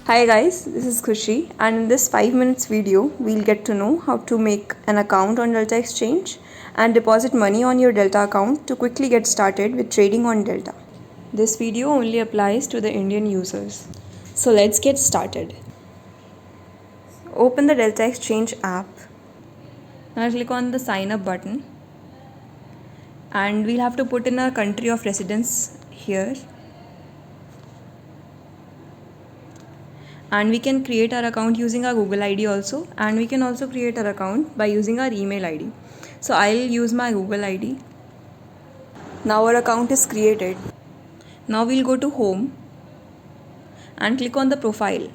Hi guys, this is Khushi, and in this 5 minutes video, we'll get to know how to make an account on Delta Exchange and deposit money on your Delta account to quickly get started with trading on Delta. This video only applies to the Indian users. So let's get started. Open the Delta Exchange app. Now click on the sign up button. And we'll have to put in our country of residence here. And we can create our account using our Google ID also, and we can also create our account by using our email ID. So I'll use my Google ID. Now our account is created. Now we'll go to home and click on the profile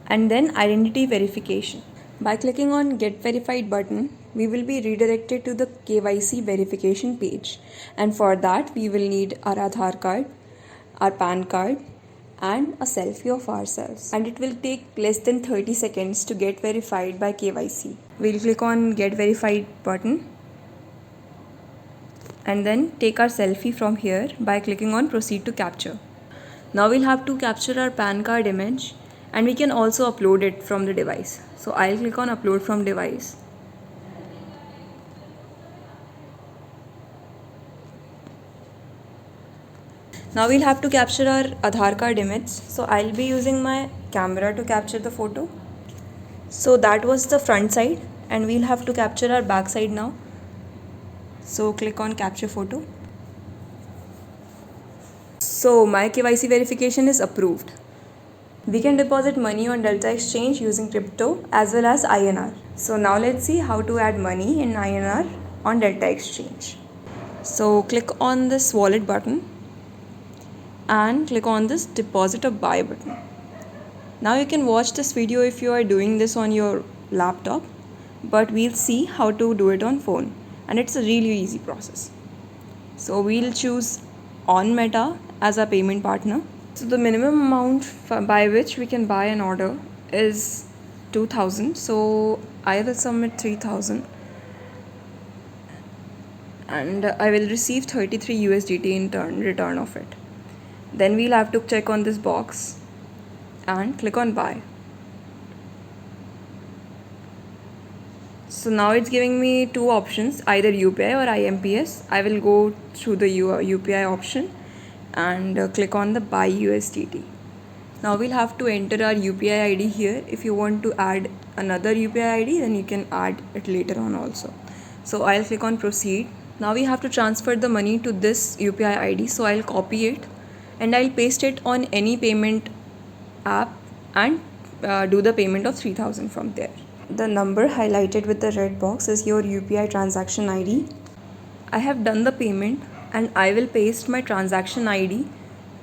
and then identity verification. By clicking on get verified button, we will be redirected to the KYC verification page, and for that we will need our Aadhaar card, our PAN card and a selfie of ourselves, and it will take less than 30 seconds to get verified by KYC. We'll click on get verified button and then take our selfie from here by clicking on proceed to capture. Now we'll have to capture our PAN card image, and we can also upload it from the device. So I'll click on upload from device. Now we'll have to capture our Aadhaar card image. So I'll be using my camera to capture the photo. So that was the front side, and we'll have to capture our back side now. So click on capture photo. So my KYC verification is approved. We can deposit money on Delta Exchange using crypto as well as INR. So now let's see how to add money in INR on Delta Exchange. So click on this wallet button and click on this deposit or buy button. Now you can watch this video if you are doing this on your laptop, but we'll see how to do it on phone, and it's a really easy process. So we'll choose on Meta as our payment partner. So the minimum amount by which we can buy an order is 2000. So I will submit 3000 and I will receive 33 USDT in return of it. Then we'll have to check on this box and click on buy. So now it's giving me two options, either UPI or IMPS. I will go through the UPI option and click on the buy USDT. Now we'll have to enter our UPI ID here. If you want to add another UPI ID, then you can add it later on also. So I'll click on proceed. Now we have to transfer the money to this UPI ID. So I'll copy it and I'll paste it on any payment app and do the payment of 3000 from there. The number highlighted with the red box is your UPI transaction ID. I have done the payment and I will paste my transaction ID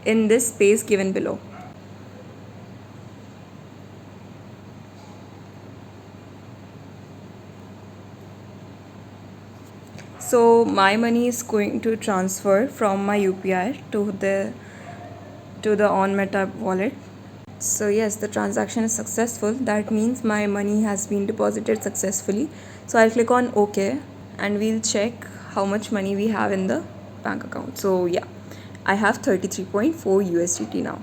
in this space given below. So my money is going to transfer from my UPI to the on Meta wallet. So yes, the transaction is successful. That means my money has been deposited successfully. So I'll click on OK and we'll check how much money we have in the bank account. So yeah, I have 33.4 USDT now.